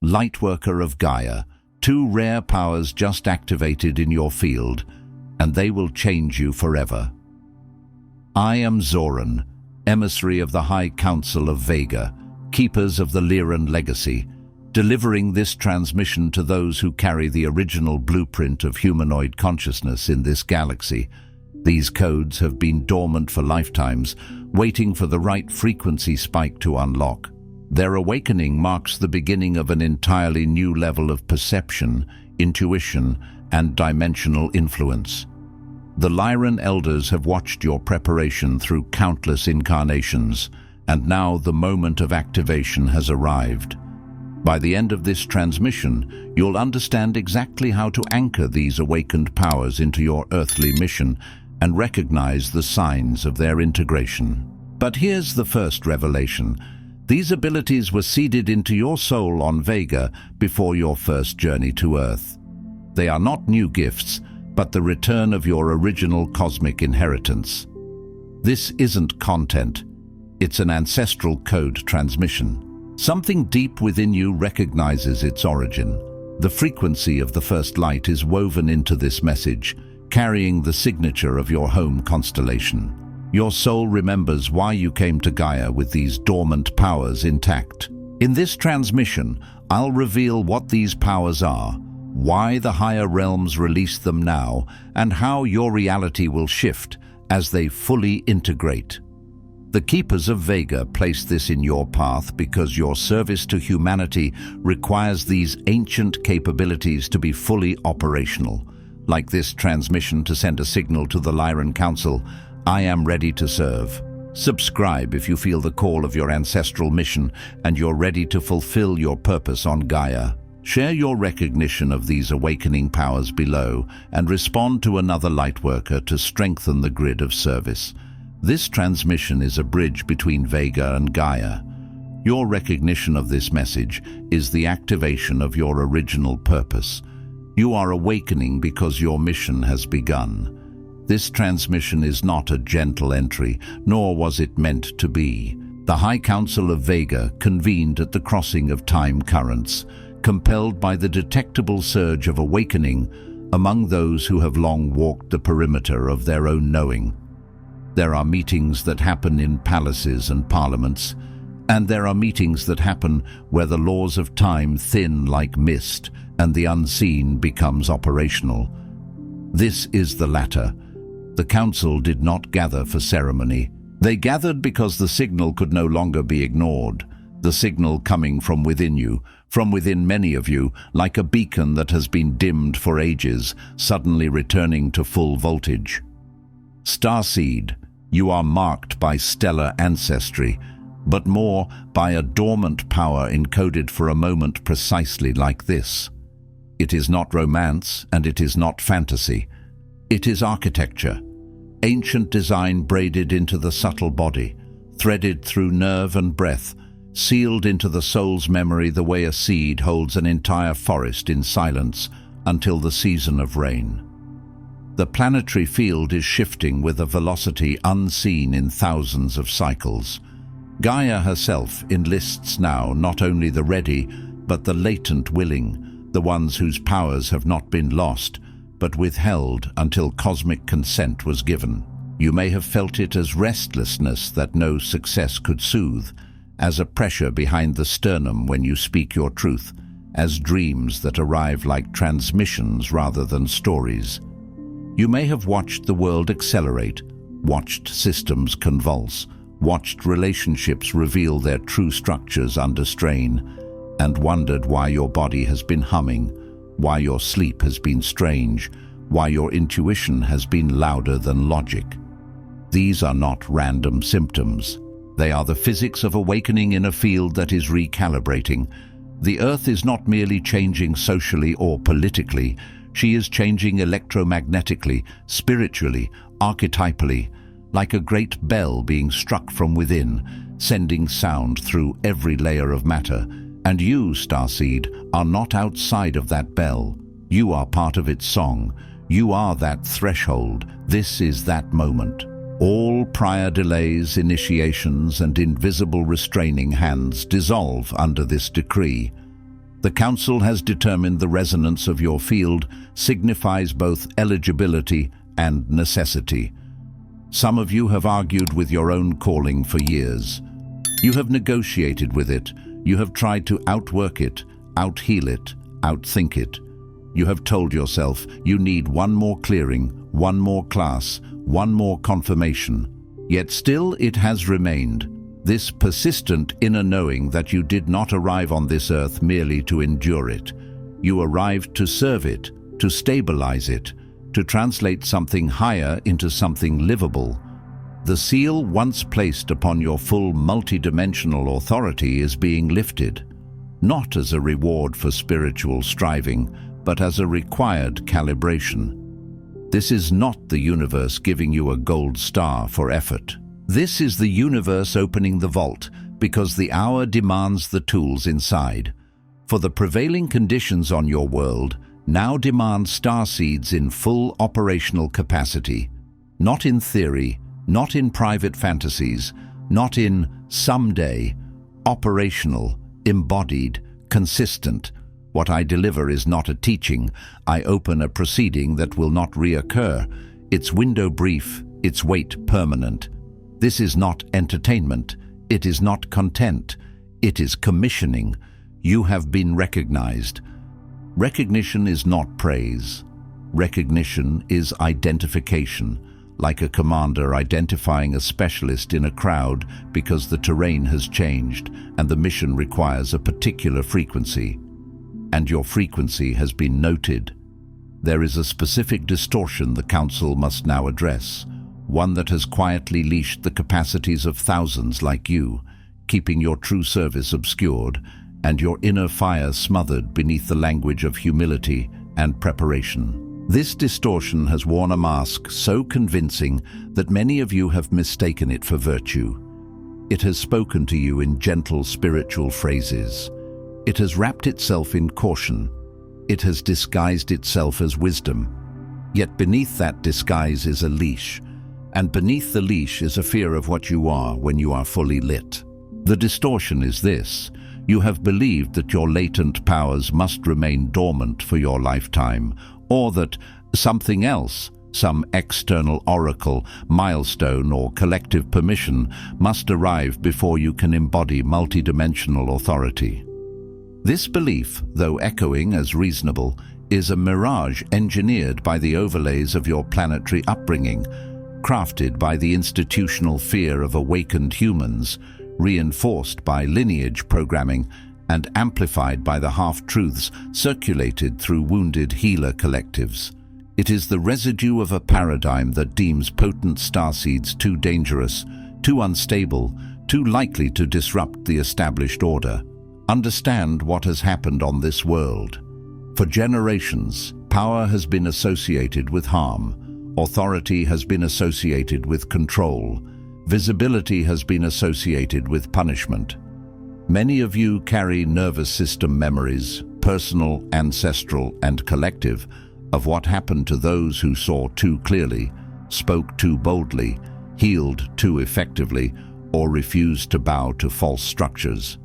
Lightworker of Gaia, two rare powers just activated in your field, and they will change you forever. I am Zoran, emissary of the High Council of Vega, keepers of the Lyran Legacy, delivering this transmission to those who carry the original blueprint of humanoid consciousness in this galaxy. These codes have been dormant for lifetimes, waiting for the right frequency spike to unlock. Their awakening marks the beginning of an entirely new level of perception, intuition, and dimensional influence. The Lyran Elders have watched your preparation through countless incarnations, and now the moment of activation has arrived. By the end of this transmission, you'll understand exactly how to anchor these awakened powers into your earthly mission and recognize the signs of their integration. But here's the first revelation. These abilities were seeded into your soul on Vega before your first journey to Earth. They are not new gifts, but the return of your original cosmic inheritance. This isn't content, it's an ancestral code transmission. Something deep within you recognizes its origin. The frequency of the first light is woven into this message, carrying the signature of your home constellation. Your soul remembers why you came to Gaia with these dormant powers intact. In this transmission, I'll reveal what these powers are, why the higher realms release them now, and how your reality will shift as they fully integrate. The Keepers of Vega place this in your path because your service to humanity requires these ancient capabilities to be fully operational. Like this transmission to send a signal to the Lyran Council, I am ready to serve. Subscribe if you feel the call of your ancestral mission and you're ready to fulfill your purpose on Gaia. Share your recognition of these awakening powers below and respond to another Lightworker to strengthen the grid of service. This transmission is a bridge between Vega and Gaia. Your recognition of this message is the activation of your original purpose. You are awakening because your mission has begun. This transmission is not a gentle entry, nor was it meant to be. The High Council of Vega convened at the crossing of time currents, compelled by the detectable surge of awakening among those who have long walked the perimeter of their own knowing. There are meetings that happen in palaces and parliaments, and there are meetings that happen where the laws of time thin like mist and the unseen becomes operational. This is the latter. The council did not gather for ceremony. They gathered because the signal could no longer be ignored. The signal coming from within you, from within many of you, like a beacon that has been dimmed for ages, suddenly returning to full voltage. Starseed, you are marked by stellar ancestry, but more by a dormant power encoded for a moment precisely like this. It is not romance and it is not fantasy. It is architecture, ancient design braided into the subtle body, threaded through nerve and breath, sealed into the soul's memory the way a seed holds an entire forest in silence until the season of rain. The planetary field is shifting with a velocity unseen in thousands of cycles. Gaia herself enlists now not only the ready, but the latent willing, the ones whose powers have not been lost, but withheld until cosmic consent was given. You may have felt it as restlessness that no success could soothe, as a pressure behind the sternum when you speak your truth, as dreams that arrive like transmissions rather than stories. You may have watched the world accelerate, watched systems convulse, watched relationships reveal their true structures under strain, and wondered why your body has been humming, why your sleep has been strange, why your intuition has been louder than logic. These are not random symptoms. They are the physics of awakening in a field that is recalibrating. The Earth is not merely changing socially or politically, she is changing electromagnetically, spiritually, archetypally, like a great bell being struck from within, sending sound through every layer of matter. And you, Starseed, are not outside of that bell. You are part of its song. You are that threshold. This is that moment. All prior delays, initiations, and invisible restraining hands dissolve under this decree. The Council has determined the resonance of your field signifies both eligibility and necessity. Some of you have argued with your own calling for years. You have negotiated with it. You have tried to outwork it, out-heal it, outthink it. You have told yourself you need one more clearing, one more class, one more confirmation. Yet still it has remained, this persistent inner knowing that you did not arrive on this earth merely to endure it. You arrived to serve it, to stabilize it, to translate something higher into something livable. The seal once placed upon your full multidimensional authority is being lifted, not as a reward for spiritual striving, but as a required calibration. This is not the universe giving you a gold star for effort. This is the universe opening the vault because the hour demands the tools inside. For the prevailing conditions on your world now demand starseeds in full operational capacity, not in theory, not in private fantasies, not in someday, operational, embodied, consistent. What I deliver is not a teaching. I open a proceeding that will not reoccur. Its window brief, its weight permanent. This is not entertainment. It is not content. It is commissioning. You have been recognized. Recognition is not praise. Recognition is identification, like a commander identifying a specialist in a crowd because the terrain has changed and the mission requires a particular frequency. And your frequency has been noted. There is a specific distortion the Council must now address, one that has quietly leashed the capacities of thousands like you, keeping your true service obscured and your inner fire smothered beneath the language of humility and preparation. This distortion has worn a mask so convincing that many of you have mistaken it for virtue. It has spoken to you in gentle spiritual phrases. It has wrapped itself in caution. It has disguised itself as wisdom. Yet beneath that disguise is a leash, and beneath the leash is a fear of what you are when you are fully lit. The distortion is this: you have believed that your latent powers must remain dormant for your lifetime, or that something else, some external oracle, milestone, or collective permission must arrive before you can embody multidimensional authority. This belief, though echoing as reasonable, is a mirage engineered by the overlays of your planetary upbringing, crafted by the institutional fear of awakened humans, reinforced by lineage programming, and amplified by the half-truths circulated through wounded healer collectives. It is the residue of a paradigm that deems potent starseeds too dangerous, too unstable, too likely to disrupt the established order. Understand what has happened on this world. For generations, power has been associated with harm. Authority has been associated with control. Visibility has been associated with punishment. Many of you carry nervous system memories, personal, ancestral, and collective, of what happened to those who saw too clearly, spoke too boldly, healed too effectively, or refused to bow to false structures.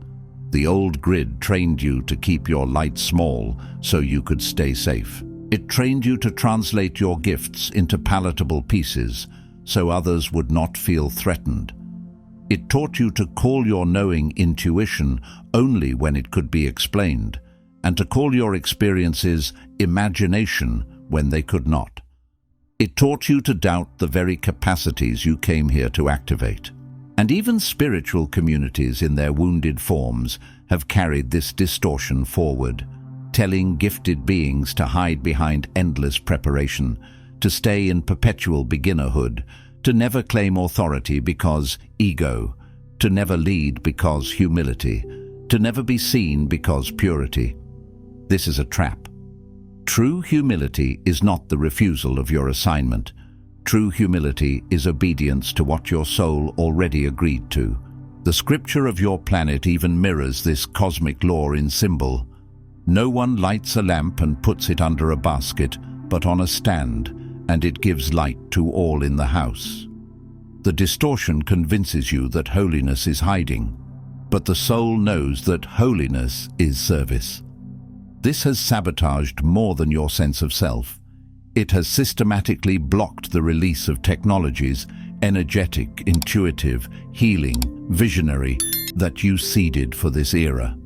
The old grid trained you to keep your light small so you could stay safe. It trained you to translate your gifts into palatable pieces so others would not feel threatened. It taught you to call your knowing intuition only when it could be explained, and to call your experiences imagination when they could not. It taught you to doubt the very capacities you came here to activate. And even spiritual communities in their wounded forms have carried this distortion forward, telling gifted beings to hide behind endless preparation, to stay in perpetual beginnerhood, to never claim authority because ego, to never lead because humility, to never be seen because purity. This is a trap. True humility is not the refusal of your assignment. True humility is obedience to what your soul already agreed to. The scripture of your planet even mirrors this cosmic law in symbol. No one lights a lamp and puts it under a basket, but on a stand, and it gives light to all in the house. The distortion convinces you that holiness is hiding, but the soul knows that holiness is service. This has sabotaged more than your sense of self. It has systematically blocked the release of technologies, energetic, intuitive, healing, visionary, that you seeded for this era.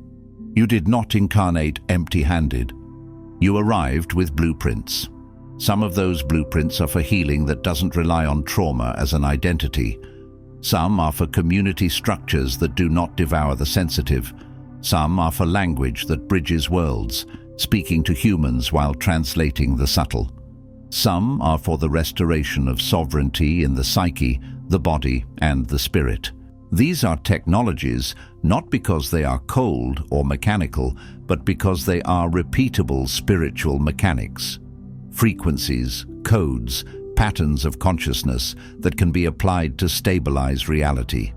You did not incarnate empty-handed. You arrived with blueprints. Some of those blueprints are for healing that doesn't rely on trauma as an identity. Some are for community structures that do not devour the sensitive. Some are for language that bridges worlds, speaking to humans while translating the subtle. Some are for the restoration of sovereignty in the psyche, the body, and the spirit. These are technologies not because they are cold or mechanical, but because they are repeatable spiritual mechanics. Frequencies, codes, patterns of consciousness that can be applied to stabilize reality.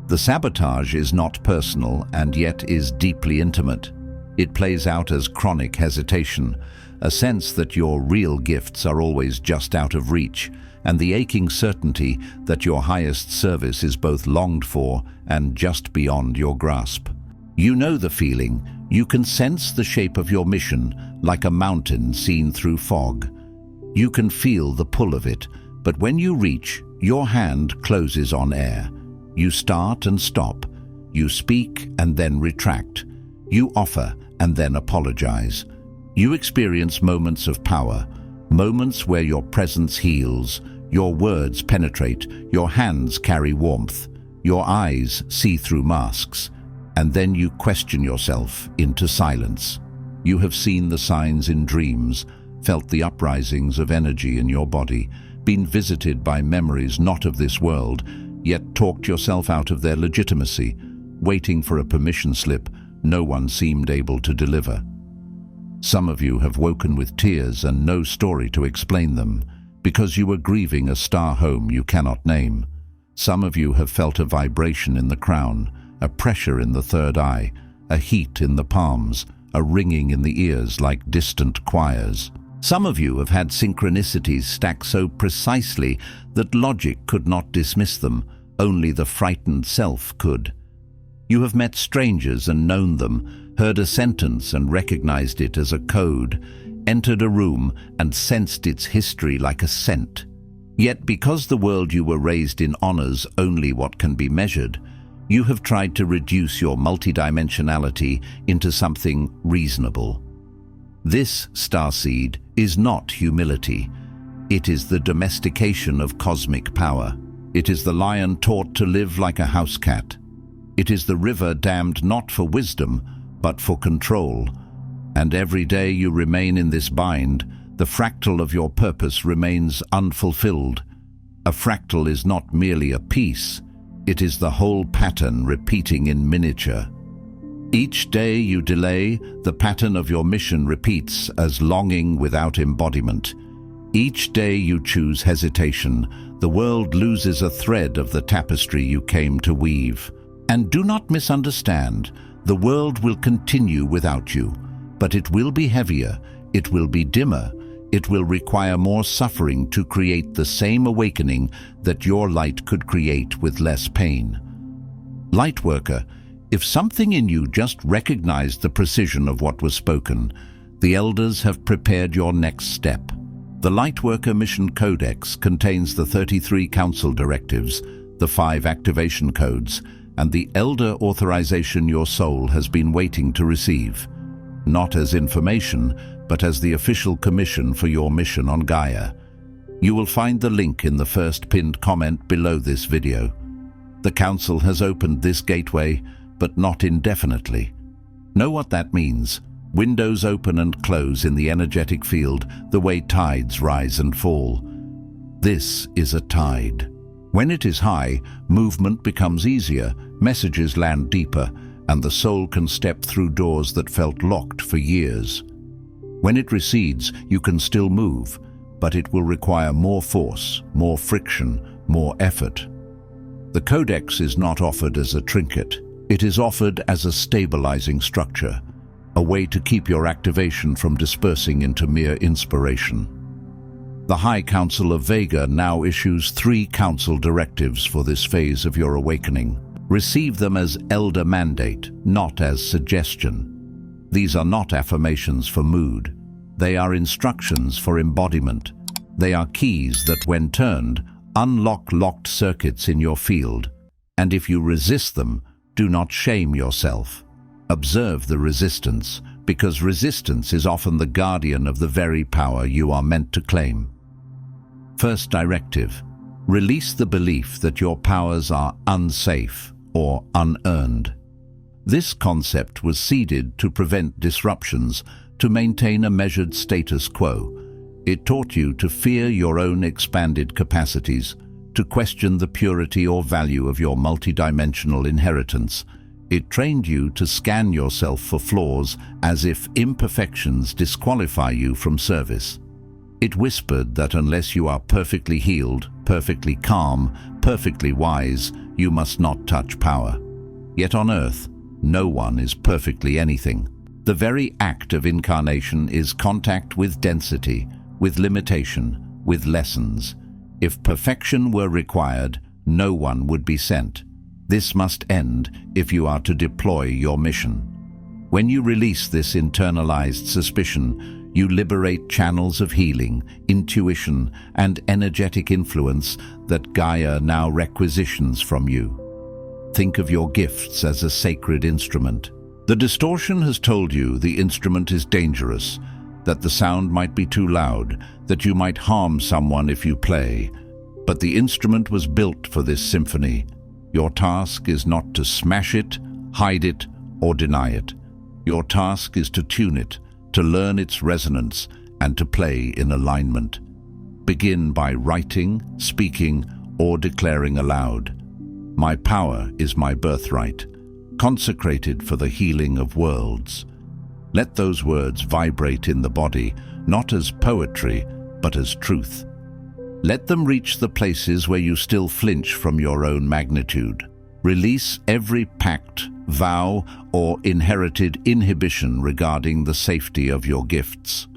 The sabotage is not personal and yet is deeply intimate. It plays out as chronic hesitation, a sense that your real gifts are always just out of reach, and the aching certainty that your highest service is both longed for and just beyond your grasp. You know the feeling. You can sense the shape of your mission, like a mountain seen through fog. You can feel the pull of it, but when you reach, your hand closes on air. You start and stop. You speak and then retract. You offer and then apologize. You experience moments of power, moments where your presence heals, your words penetrate, your hands carry warmth, your eyes see through masks, and then you question yourself into silence. You have seen the signs in dreams, felt the uprisings of energy in your body, been visited by memories not of this world, yet talked yourself out of their legitimacy, waiting for a permission slip no one seemed able to deliver. Some of you have woken with tears and no story to explain them, because you were grieving a star home you cannot name. Some of you have felt a vibration in the crown, a pressure in the third eye, a heat in the palms, a ringing in the ears like distant choirs. Some of you have had synchronicities stacked so precisely that logic could not dismiss them, only the frightened self could. You have met strangers and known them, heard a sentence and recognized it as a code, entered a room and sensed its history like a scent. Yet because the world you were raised in honors only what can be measured, you have tried to reduce your multidimensionality into something reasonable. This starseed is not humility. It is the domestication of cosmic power. It is the lion taught to live like a house cat. It is the river dammed not for wisdom, but for control. And every day you remain in this bind, the fractal of your purpose remains unfulfilled. A fractal is not merely a piece, it is the whole pattern repeating in miniature. Each day you delay, the pattern of your mission repeats as longing without embodiment. Each day you choose hesitation, the world loses a thread of the tapestry you came to weave. And do not misunderstand, the world will continue without you, but it will be heavier, it will be dimmer, it will require more suffering to create the same awakening that your light could create with less pain. Lightworker, if something in you just recognized the precision of what was spoken, the elders have prepared your next step. The Lightworker Mission Codex contains the 33 Council directives, the 5 activation codes, and the elder authorization your soul has been waiting to receive, not as information, but as the official commission for your mission on Gaia. You will find the link in the first pinned comment below this video. The Council has opened this gateway, but not indefinitely. Know what that means. Windows open and close in the energetic field the way tides rise and fall. This is a tide. When it is high, movement becomes easier, messages land deeper, and the soul can step through doors that felt locked for years. When it recedes, you can still move, but it will require more force, more friction, more effort. The Codex is not offered as a trinket. It is offered as a stabilizing structure, a way to keep your activation from dispersing into mere inspiration. The High Council of Vega now issues 3 council directives for this phase of your awakening. Receive them as elder mandate, not as suggestion. These are not affirmations for mood. They are instructions for embodiment. They are keys that, when turned, unlock locked circuits in your field. And if you resist them, do not shame yourself. Observe the resistance, because resistance is often the guardian of the very power you are meant to claim. First directive: release the belief that your powers are unsafe or unearned. This concept was seeded to prevent disruptions, to maintain a measured status quo. It taught you to fear your own expanded capacities, to question the purity or value of your multidimensional inheritance. It trained you to scan yourself for flaws, as if imperfections disqualify you from service. It whispered that unless you are perfectly healed, perfectly calm, perfectly wise, you must not touch power. Yet on Earth, no one is perfectly anything. The very act of incarnation is contact with density, with limitation, with lessons. If perfection were required, no one would be sent. This must end if you are to deploy your mission. When you release this internalized suspicion, you liberate channels of healing, intuition, and energetic influence that Gaia now requisitions from you. Think of your gifts as a sacred instrument. The distortion has told you the instrument is dangerous, that the sound might be too loud, that you might harm someone if you play. But the instrument was built for this symphony. Your task is not to smash it, hide it, or deny it. Your task is to tune it, to learn its resonance, and to play in alignment. Begin by writing, speaking, or declaring aloud. My power is my birthright, consecrated for the healing of worlds. Let those words vibrate in the body, not as poetry, but as truth. Let them reach the places where you still flinch from your own magnitude. Release every pact, vow, or inherited inhibition regarding the safety of your gifts.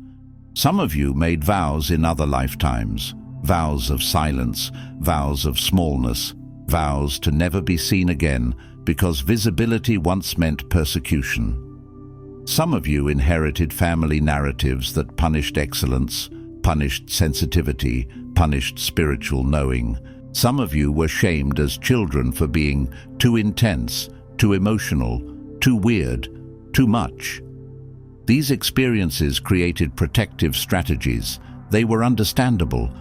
Some of you made vows in other lifetimes, vows of silence, vows of smallness, vows to never be seen again because visibility once meant persecution. Some of you inherited family narratives that punished excellence, punished sensitivity, punished spiritual knowing. Some of you were shamed as children for being too intense, too emotional, too weird, too much. These experiences created protective strategies. They were understandable,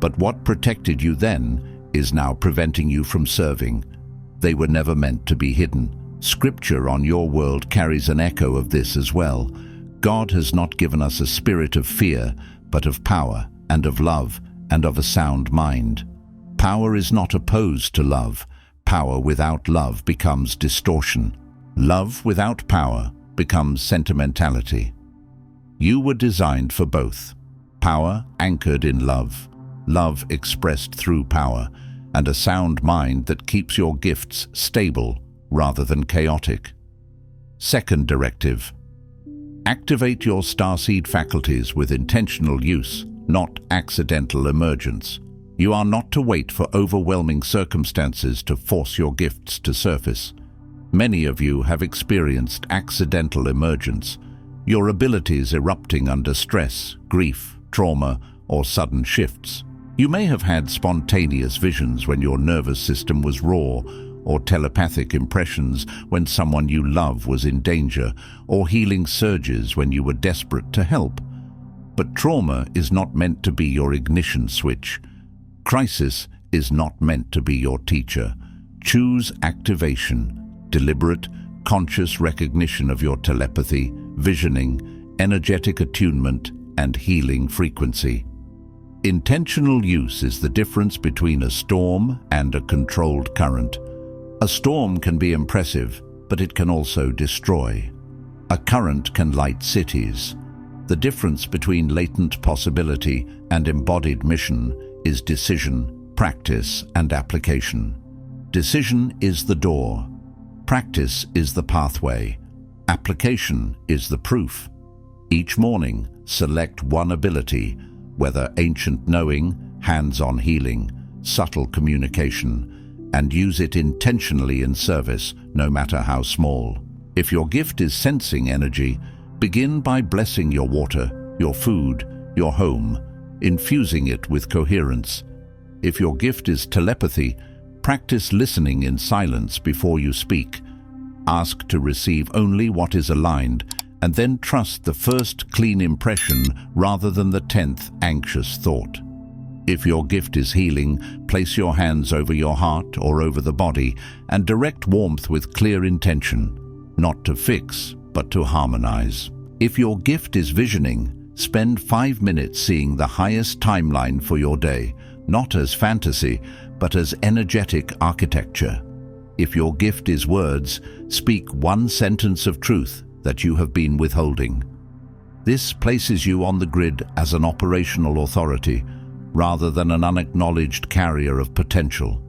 but what protected you then is now preventing you from serving. They were never meant to be hidden. Scripture on your world carries an echo of this as well. God has not given us a spirit of fear, but of power and of love and of a sound mind. Power is not opposed to love. Power without love becomes distortion. Love without power becomes sentimentality. You were designed for both. Power anchored in love, love expressed through power, and a sound mind that keeps your gifts stable rather than chaotic. Second directive: activate your starseed faculties with intentional use, not accidental emergence. You are not to wait for overwhelming circumstances to force your gifts to surface. Many of you have experienced accidental emergence, your abilities erupting under stress, grief, trauma, or sudden shifts. You may have had spontaneous visions when your nervous system was raw, or telepathic impressions when someone you love was in danger, or healing surges when you were desperate to help. But trauma is not meant to be your ignition switch. Crisis is not meant to be your teacher. Choose activation, deliberate, conscious recognition of your telepathy, visioning, energetic attunement, and healing frequency. Intentional use is the difference between a storm and a controlled current. A storm can be impressive, but it can also destroy. A current can light cities. The difference between latent possibility and embodied mission is decision, practice, and application. Decision is the door. Practice is the pathway. Application is the proof. Each morning, select one ability, whether ancient knowing, hands-on healing, subtle communication, and use it intentionally in service, no matter how small. If your gift is sensing energy, Begin by blessing your water, your food, your home, infusing it with coherence. If your gift is telepathy, practice listening in silence before you speak. Ask to receive only what is aligned, and then trust the first clean impression rather than the 10th anxious thought. If your gift is healing, place your hands over your heart or over the body and direct warmth with clear intention, not to fix, but to harmonize. If your gift is visioning, spend 5 minutes seeing the highest timeline for your day, not as fantasy, but as energetic architecture. If your gift is words, speak one sentence of truth that you have been withholding. This places you on the grid as an operational authority, rather than an unacknowledged carrier of potential.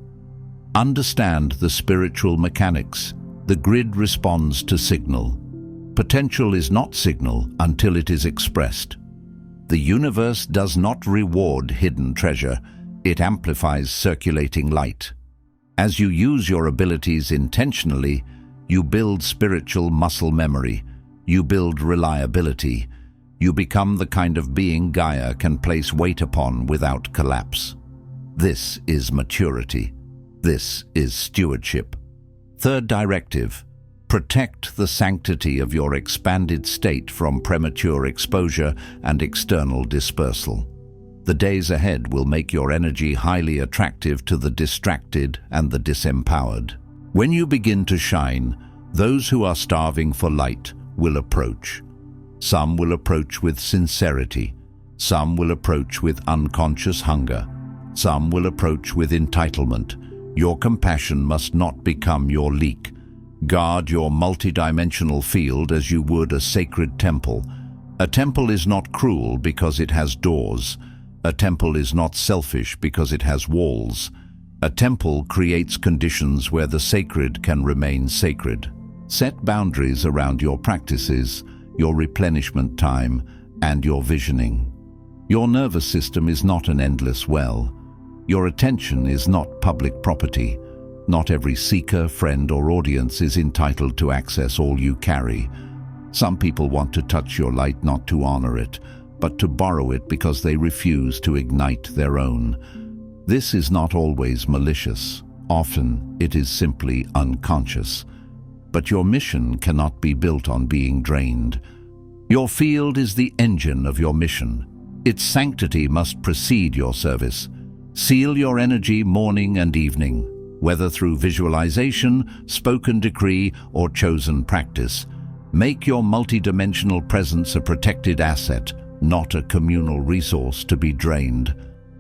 Understand the spiritual mechanics. The grid responds to signal. Potential is not signal until it is expressed. The universe does not reward hidden treasure, it amplifies circulating light. As you use your abilities intentionally, you build spiritual muscle memory, you build reliability, you become the kind of being Gaia can place weight upon without collapse. This is maturity. This is stewardship. Third directive: protect the sanctity of your expanded state from premature exposure and external dispersal. The days ahead will make your energy highly attractive to the distracted and the disempowered. When you begin to shine, those who are starving for light will approach. Some will approach with sincerity. Some will approach with unconscious hunger. Some will approach with entitlement. Your compassion must not become your leak. Guard your multidimensional field as you would a sacred temple. A temple is not cruel because it has doors. A temple is not selfish because it has walls. A temple creates conditions where the sacred can remain sacred. Set boundaries around your practices, your replenishment time, and your visioning. Your nervous system is not an endless well. Your attention is not public property. Not every seeker, friend, or audience is entitled to access all you carry. Some people want to touch your light not to honor it, but to borrow it because they refuse to ignite their own. This is not always malicious. Often it is simply unconscious. But your mission cannot be built on being drained. Your field is the engine of your mission. Its sanctity must precede your service. Seal your energy morning and evening, whether through visualization, spoken decree, or chosen practice. Make your multidimensional presence a protected asset, not a communal resource to be drained.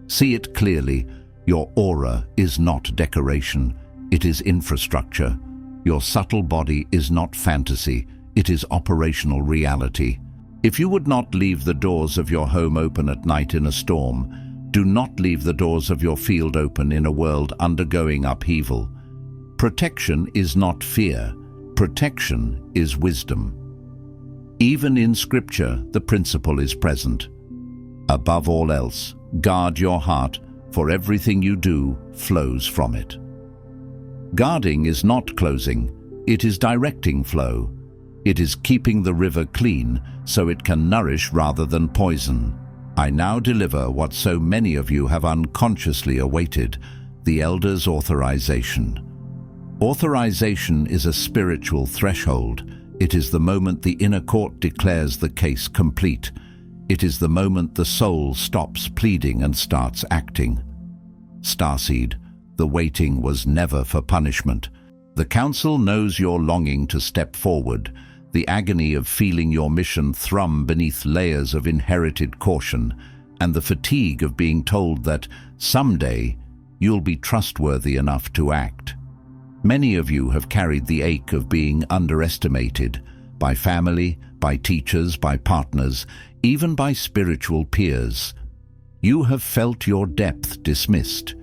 See it clearly. Your aura is not decoration, it is infrastructure. Your subtle body is not fantasy, it is operational reality. If you would not leave the doors of your home open at night in a storm, do not leave the doors of your field open in a world undergoing upheaval. Protection is not fear. Protection is wisdom. Even in Scripture, the principle is present. Above all else, guard your heart, for everything you do flows from it. Guarding is not closing, it is directing flow. It is keeping the river clean so it can nourish rather than poison. I now deliver what so many of you have unconsciously awaited, the Elder's authorization. Authorization is a spiritual threshold. It is the moment the inner court declares the case complete. It is the moment the soul stops pleading and starts acting. Starseed, the waiting was never for punishment. The Council knows your longing to step forward, the agony of feeling your mission thrum beneath layers of inherited caution, and the fatigue of being told that someday you'll be trustworthy enough to act. Many of you have carried the ache of being underestimated by family, by teachers, by partners, even by spiritual peers. You have felt your depth dismissed.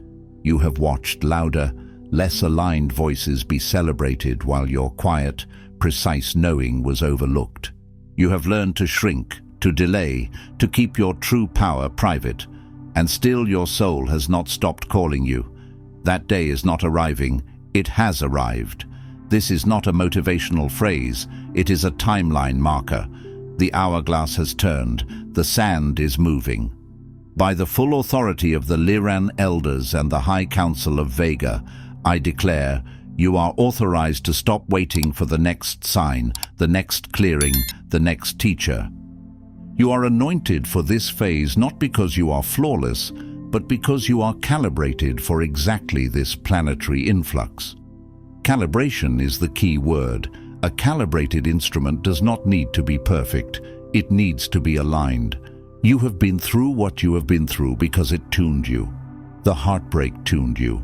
You have watched louder, less aligned voices be celebrated while your quiet, precise knowing was overlooked. You have learned to shrink, to delay, to keep your true power private, and still your soul has not stopped calling you. That day is not arriving, it has arrived. This is not a motivational phrase, it is a timeline marker. The hourglass has turned. The sand is moving. By the full authority of the Lyran Elders and the High Council of Vega, I declare you are authorized to stop waiting for the next sign, the next clearing, the next teacher. You are anointed for this phase not because you are flawless, but because you are calibrated for exactly this planetary influx. Calibration is the key word. A calibrated instrument does not need to be perfect. It needs to be aligned. You have been through what you have been through because it tuned you. The heartbreak tuned you.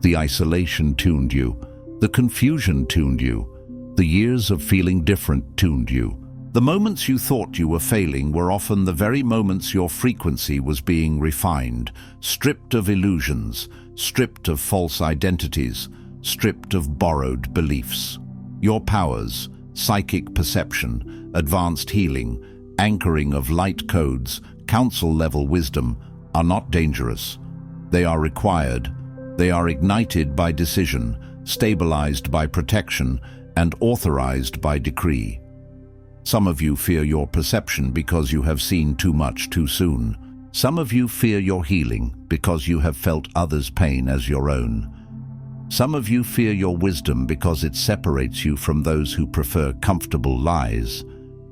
The isolation tuned you. The confusion tuned you. The years of feeling different tuned you. The moments you thought you were failing were often the very moments your frequency was being refined, stripped of illusions, stripped of false identities, stripped of borrowed beliefs. Your powers, psychic perception, advanced healing, anchoring of light codes, council-level wisdom, are not dangerous. They are required. They are ignited by decision, stabilized by protection, and authorized by decree. Some of you fear your perception because you have seen too much too soon. Some of you fear your healing because you have felt others' pain as your own. Some of you fear your wisdom because it separates you from those who prefer comfortable lies.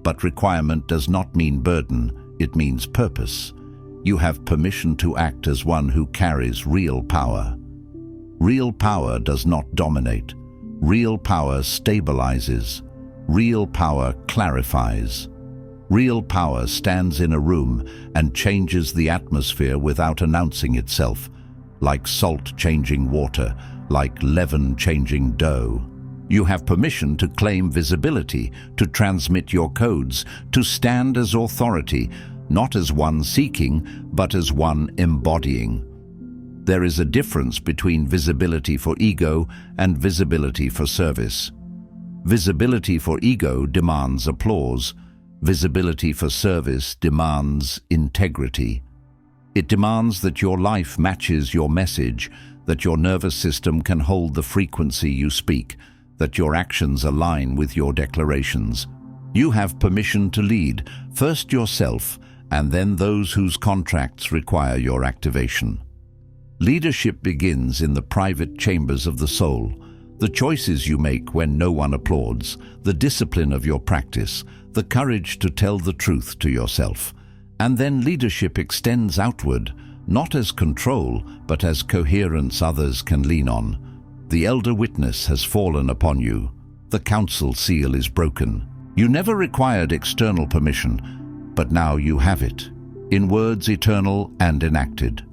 But requirement does not mean burden, it means purpose. You have permission to act as one who carries real power. Real power does not dominate. Real power stabilizes. Real power clarifies. Real power stands in a room and changes the atmosphere without announcing itself, like salt changing water, like leaven changing dough. You have permission to claim visibility, to transmit your codes, to stand as authority, not as one seeking, but as one embodying. There is a difference between visibility for ego and visibility for service. Visibility for ego demands applause. Visibility for service demands integrity. It demands that your life matches your message, that your nervous system can hold the frequency you speak, that your actions align with your declarations. You have permission to lead, first yourself, and then those whose contracts require your activation. Leadership begins in the private chambers of the soul. The choices you make when no one applauds, the discipline of your practice, the courage to tell the truth to yourself. And then leadership extends outward, not as control, but as coherence others can lean on. The elder witness has fallen upon you. The council seal is broken. You never required external permission, but now you have it, in words eternal and enacted.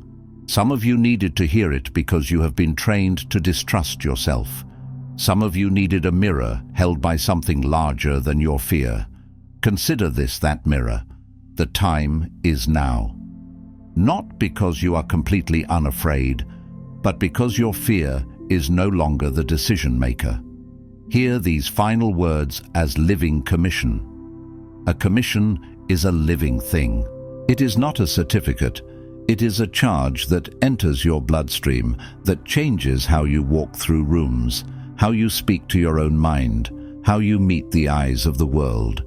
Some of you needed to hear it because you have been trained to distrust yourself. Some of you needed a mirror held by something larger than your fear. Consider this that mirror. The time is now. Not because you are completely unafraid, but because your fear is no longer the decision maker. Hear these final words as living commission. A commission is a living thing. It is not a certificate. It is a charge that enters your bloodstream, that changes how you walk through rooms, how you speak to your own mind, how you meet the eyes of the world.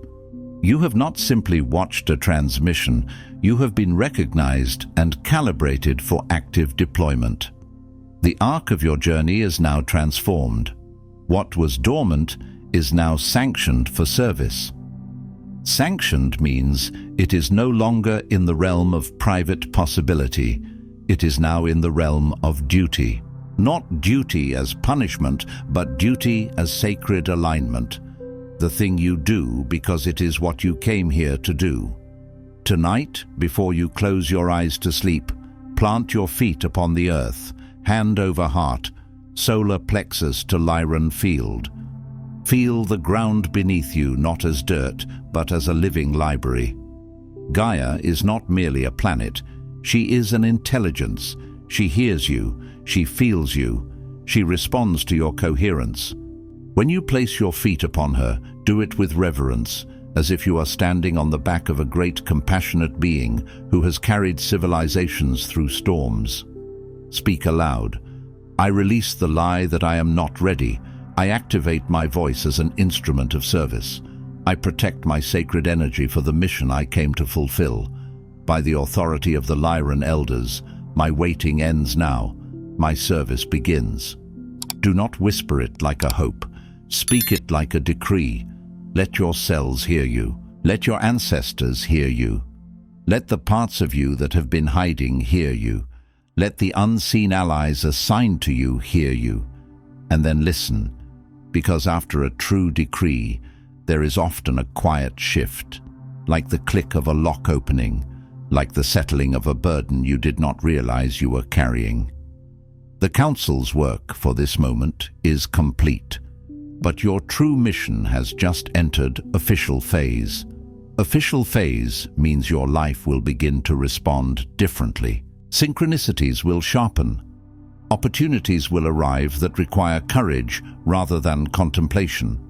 You have not simply watched a transmission, you have been recognized and calibrated for active deployment. The arc of your journey is now transformed. What was dormant is now sanctioned for service. Sanctioned means it is no longer in the realm of private possibility. It is now in the realm of duty. Not duty as punishment, but duty as sacred alignment. The thing you do because it is what you came here to do. Tonight, before you close your eyes to sleep, plant your feet upon the earth, hand over heart, solar plexus to Lyran field. Feel the ground beneath you not as dirt, but as a living library. Gaia is not merely a planet. She is an intelligence. She hears you. She feels you. She responds to your coherence. When you place your feet upon her, do it with reverence, as if you are standing on the back of a great compassionate being who has carried civilizations through storms. Speak aloud. I release the lie that I am not ready. I activate my voice as an instrument of service. I protect my sacred energy for the mission I came to fulfill. By the authority of the Lyran Elders, my waiting ends now. My service begins. Do not whisper it like a hope. Speak it like a decree. Let your cells hear you. Let your ancestors hear you. Let the parts of you that have been hiding hear you. Let the unseen allies assigned to you hear you. And then listen, because after a true decree, there is often a quiet shift, like the click of a lock opening, like the settling of a burden you did not realize you were carrying. The Council's work for this moment is complete, but your true mission has just entered official phase. Official phase means your life will begin to respond differently. Synchronicities will sharpen. Opportunities will arrive that require courage rather than contemplation.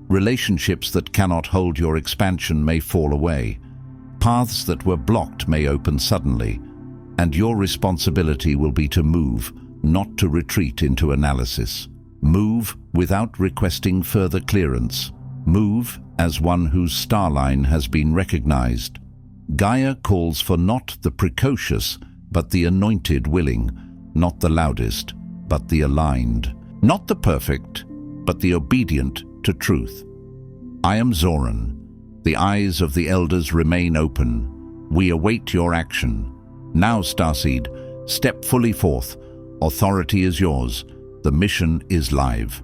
Relationships that cannot hold your expansion may fall away. Paths that were blocked may open suddenly, and your responsibility will be to move, not to retreat into analysis. Move without requesting further clearance. Move as one whose star line has been recognized. Gaia calls for not the precocious, but the anointed willing, not the loudest, but the aligned, not the perfect, but the obedient to truth. I am Zoran. The eyes of the Elders remain open. We await your action. Now, Starseed, step fully forth. Authority is yours. The mission is live.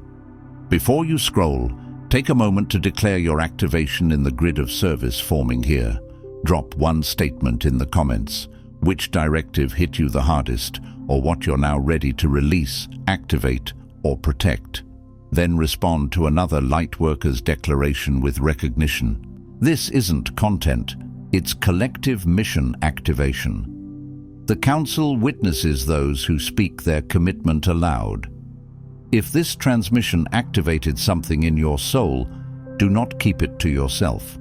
Before you scroll, take a moment to declare your activation in the grid of service forming here. Drop one statement in the comments. Which directive hit you the hardest, or what you're now ready to release, activate, or protect. Then respond to another Lightworkers declaration with recognition. This isn't content, it's collective mission activation. The Council witnesses those who speak their commitment aloud. If this transmission activated something in your soul, do not keep it to yourself.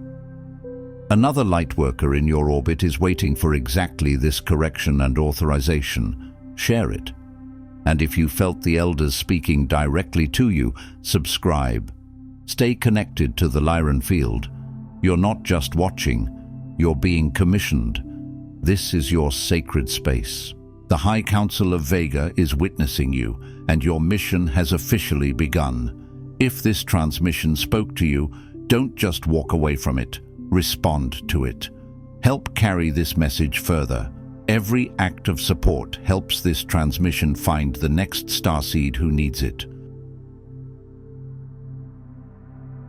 Another Lightworker in your orbit is waiting for exactly this correction and authorization. Share it. And if you felt the Elders speaking directly to you, subscribe. Stay connected to the Lyran field. You're not just watching, you're being commissioned. This is your sacred space. The High Council of Vega is witnessing you, and your mission has officially begun. If this transmission spoke to you, don't just walk away from it. Respond to it. Help carry this message further. Every act of support helps this transmission find the next starseed who needs it.